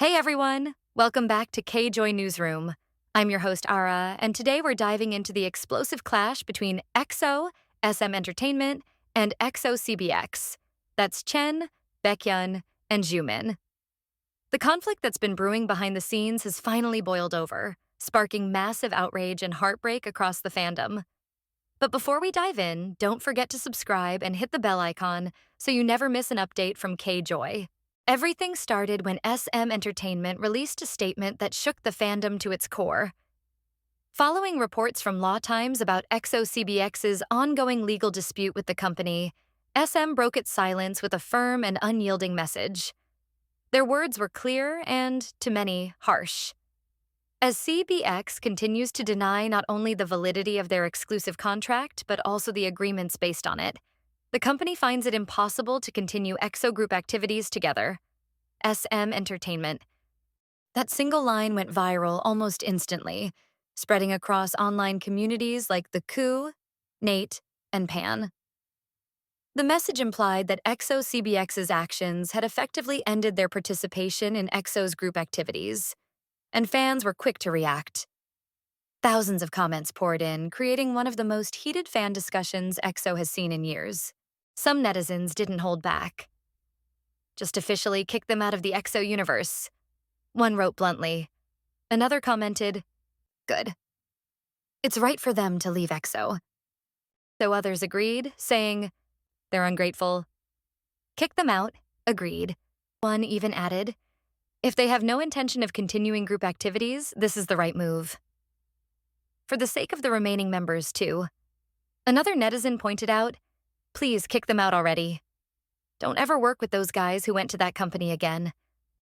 Hey everyone! Welcome back to K Joy Newsroom. I'm your host Ara, and today we're diving into the explosive clash between EXO, SM Entertainment, and EXO-CBX. That's Chen, Baekhyun, and Xiumin. The conflict that's been brewing behind the scenes has finally boiled over, sparking massive outrage and heartbreak across the fandom. But before we dive in, don't forget to subscribe and hit the bell icon so you never miss an update from K Joy. Everything started when SM Entertainment released a statement that shook the fandom to its core. Following reports from Law Times about EXO-CBX's ongoing legal dispute with the company, SM broke its silence with a firm and unyielding message. Their words were clear and, to many, harsh. As CBX continues to deny not only the validity of their exclusive contract, but also the agreements based on it, the company finds it impossible to continue EXO group activities together. SM Entertainment. That single line went viral almost instantly, spreading across online communities like TheQoo, Nate, and Pan. The message implied that EXO-CBX's actions had effectively ended their participation in EXO's group activities, and fans were quick to react. Thousands of comments poured in, creating one of the most heated fan discussions EXO has seen in years. Some netizens didn't hold back. Just officially kick them out of the EXO universe. One wrote bluntly. Another commented, good. It's right for them to leave EXO. So others agreed, saying, they're ungrateful. Kick them out, agreed. One even added, if they have no intention of continuing group activities, this is the right move. For the sake of the remaining members, too. Another netizen pointed out, please kick them out already. Don't ever work with those guys who went to that company again.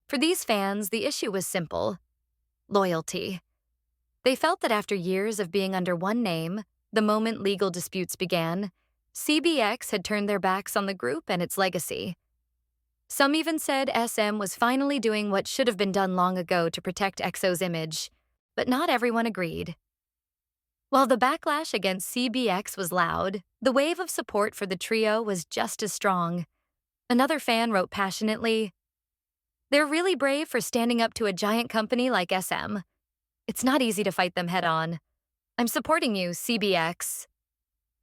For these fans, the issue was simple. Loyalty. They felt that after years of being under one name, the moment legal disputes began, CBX had turned their backs on the group and its legacy. Some even said SM was finally doing what should have been done long ago to protect EXO's image, but not everyone agreed. While the backlash against CBX was loud, the wave of support for the trio was just as strong. Another fan wrote passionately, they're really brave for standing up to a giant company like SM. It's not easy to fight them head-on. I'm supporting you, CBX.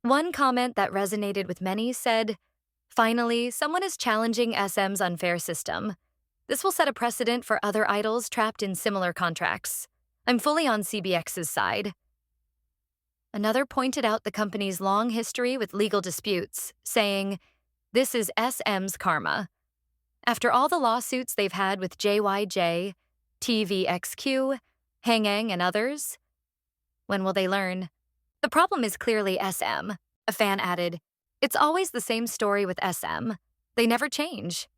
One comment that resonated with many said, finally, someone is challenging SM's unfair system. This will set a precedent for other idols trapped in similar contracts. I'm fully on CBX's side. Another pointed out the company's long history with legal disputes, saying, this is SM's karma. After all the lawsuits they've had with JYJ, TVXQ, Hangang, and others, when will they learn? The problem is clearly SM, a fan added. It's always the same story with SM. They never change.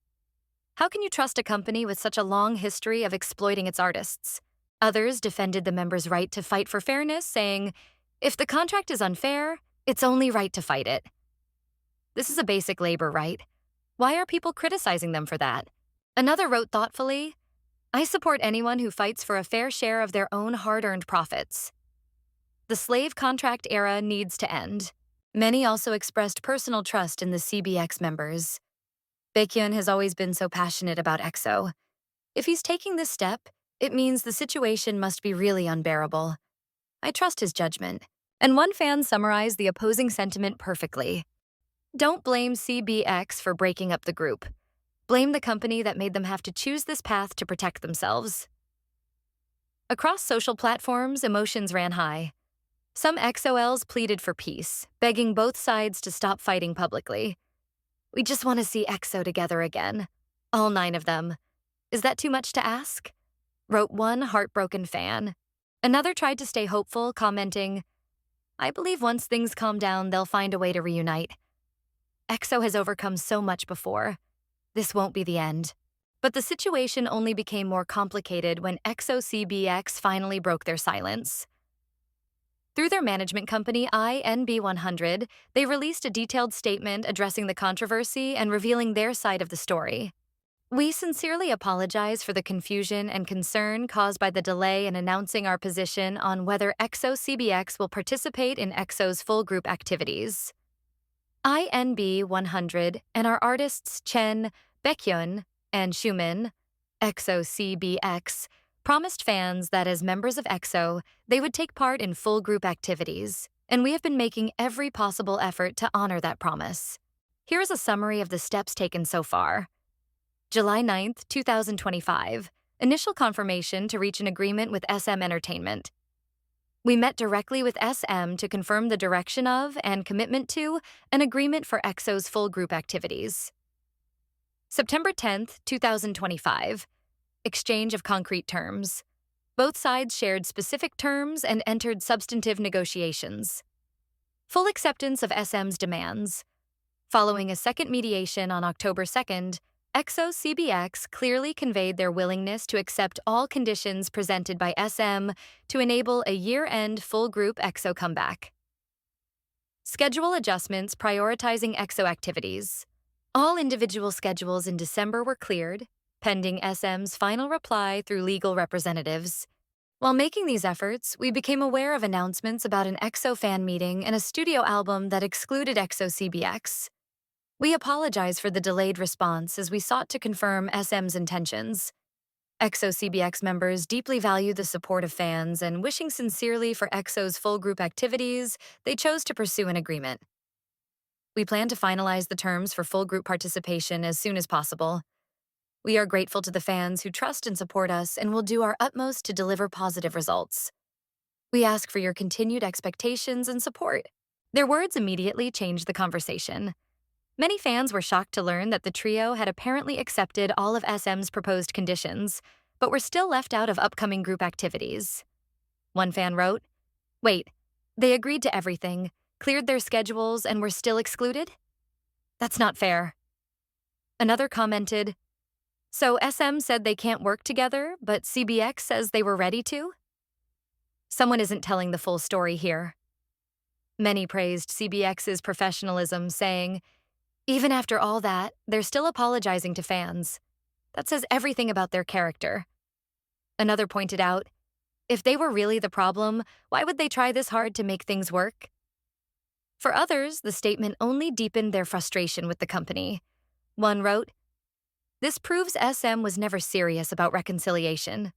How can you trust a company with such a long history of exploiting its artists? Others defended the members' right to fight for fairness, saying, if the contract is unfair, it's only right to fight it. This is a basic labor right. Why are people criticizing them for that? Another wrote thoughtfully, I support anyone who fights for a fair share of their own hard-earned profits. The slave contract era needs to end. Many also expressed personal trust in the CBX members. Baekhyun has always been so passionate about EXO. If he's taking this step, it means the situation must be really unbearable. I trust his judgment. And one fan summarized the opposing sentiment perfectly. Don't blame CBX for breaking up the group. Blame the company that made them have to choose this path to protect themselves. Across social platforms, emotions ran high. Some EXO-Ls pleaded for peace, begging both sides to stop fighting publicly. We just want to see EXO together again. All 9 of them. Is that too much to ask? Wrote one heartbroken fan. Another tried to stay hopeful, commenting, I believe once things calm down, they'll find a way to reunite. EXO has overcome so much before. This won't be the end. But the situation only became more complicated when EXO-CBX finally broke their silence. Through their management company, INB100, they released a detailed statement addressing the controversy and revealing their side of the story. We sincerely apologize for the confusion and concern caused by the delay in announcing our position on whether EXO-CBX will participate in EXO's full group activities. INB100 and our artists Chen, Baekhyun, and Xiumin EXO-CBX, promised fans that as members of EXO, they would take part in full group activities, and we have been making every possible effort to honor that promise. Here is a summary of the steps taken so far. July 9th, 2025, initial confirmation to reach an agreement with SM Entertainment. We met directly with SM to confirm the direction of and commitment to an agreement for EXO's full group activities. September 10th, 2025, exchange of concrete terms. Both sides shared specific terms and entered substantive negotiations. Full acceptance of SM's demands. Following a second mediation on October 2nd, EXO-CBX clearly conveyed their willingness to accept all conditions presented by SM to enable a year-end full-group EXO comeback. Schedule adjustments prioritizing EXO activities. All individual schedules in December were cleared, pending SM's final reply through legal representatives. While making these efforts, we became aware of announcements about an EXO fan meeting and a studio album that excluded EXO-CBX. We apologize for the delayed response as we sought to confirm SM's intentions. EXO-CBX members deeply value the support of fans, and wishing sincerely for EXO's full group activities, they chose to pursue an agreement. We plan to finalize the terms for full group participation as soon as possible. We are grateful to the fans who trust and support us and will do our utmost to deliver positive results. We ask for your continued expectations and support. Their words immediately changed the conversation. Many fans were shocked to learn that the trio had apparently accepted all of SM's proposed conditions, but were still left out of upcoming group activities. One fan wrote, "Wait, they agreed to everything, cleared their schedules, and were still excluded? That's not fair." Another commented, "So SM said they can't work together, but CBX says they were ready to?" Someone isn't telling the full story here. Many praised CBX's professionalism, saying, "Even after all that, they're still apologizing to fans. That says everything about their character." Another pointed out, "If they were really the problem, why would they try this hard to make things work?" For others, the statement only deepened their frustration with the company. One wrote, "This proves SM was never serious about reconciliation."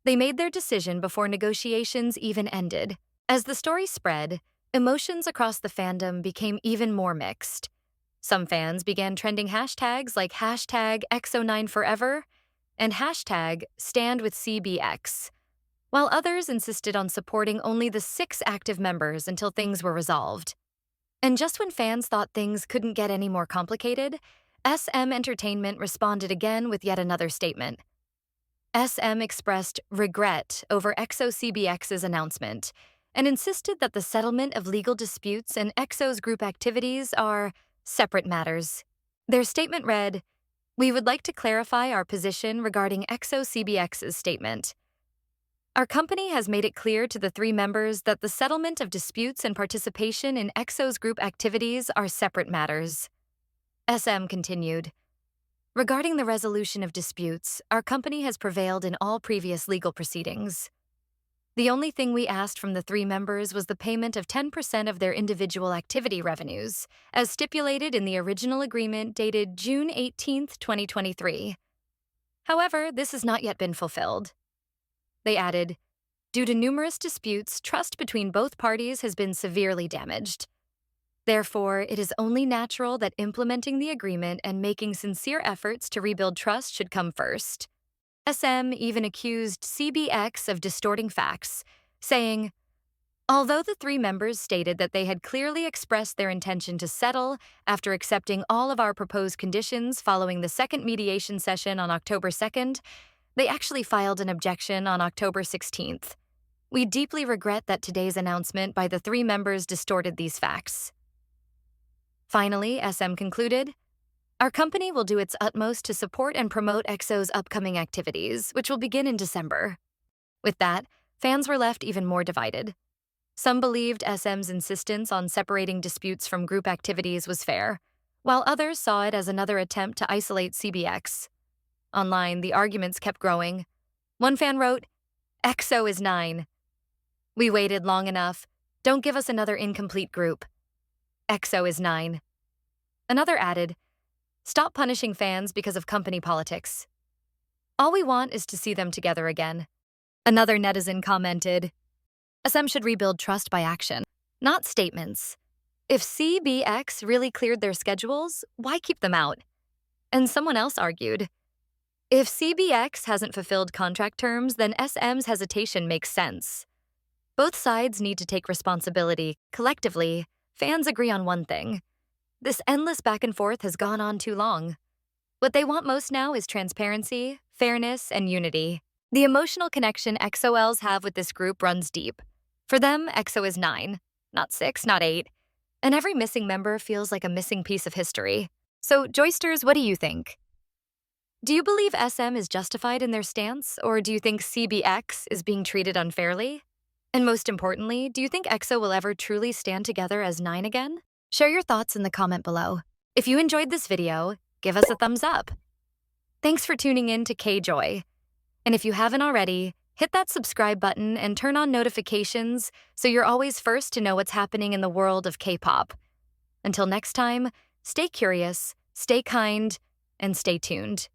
They made their decision before negotiations even ended. As the story spread, emotions across the fandom became even more mixed. Some fans began trending hashtags like #EXO9Forever and #StandWithCBX, while others insisted on supporting only the 6 active members until things were resolved. And just when fans thought things couldn't get any more complicated, SM Entertainment responded again with yet another statement. SM expressed regret over EXO-CBX's announcement and insisted that the settlement of legal disputes and EXO's group activities are separate matters. Their statement read, "We would like to clarify our position regarding EXO-CBX's statement. Our company has made it clear to the 3 members that the settlement of disputes and participation in EXO's group activities are separate matters." SM continued, "Regarding the resolution of disputes, our company has prevailed in all previous legal proceedings. The only thing we asked from the 3 members was the payment of 10% of their individual activity revenues, as stipulated in the original agreement dated June 18, 2023. However, this has not yet been fulfilled." They added, "Due to numerous disputes, trust between both parties has been severely damaged. Therefore, it is only natural that implementing the agreement and making sincere efforts to rebuild trust should come first." SM even accused CBX of distorting facts, saying, "Although the 3 members stated that they had clearly expressed their intention to settle after accepting all of our proposed conditions following the second mediation session on October 2nd, they actually filed an objection on October 16th. We deeply regret that today's announcement by the 3 members distorted these facts." Finally, SM concluded, "Our company will do its utmost to support and promote EXO's upcoming activities, which will begin in December." With that, fans were left even more divided. Some believed SM's insistence on separating disputes from group activities was fair, while others saw it as another attempt to isolate CBX. Online, the arguments kept growing. One fan wrote, "EXO is 9. We waited long enough. Don't give us another incomplete group. EXO is 9. Another added, "Stop punishing fans because of company politics." All we want is to see them together again. Another netizen commented, SM should rebuild trust by action, not statements. If CBX really cleared their schedules, why keep them out? And someone else argued, if CBX hasn't fulfilled contract terms, then SM's hesitation makes sense. Both sides need to take responsibility. Collectively, fans agree on one thing. This endless back and forth has gone on too long. What they want most now is transparency, fairness, and unity. The emotional connection EXO-Ls have with this group runs deep. For them, EXO is 9, not 6, not 8, and every missing member feels like a missing piece of history. So, Joysters, what do you think? Do you believe SM is justified in their stance, or do you think CBX is being treated unfairly? And most importantly, do you think EXO will ever truly stand together as 9 again? Share your thoughts in the comment below. If you enjoyed this video, give us a thumbs up. Thanks for tuning in to K Joy. And if you haven't already, hit that subscribe button and turn on notifications so you're always first to know what's happening in the world of K-pop. Until next time, stay curious, stay kind, and stay tuned.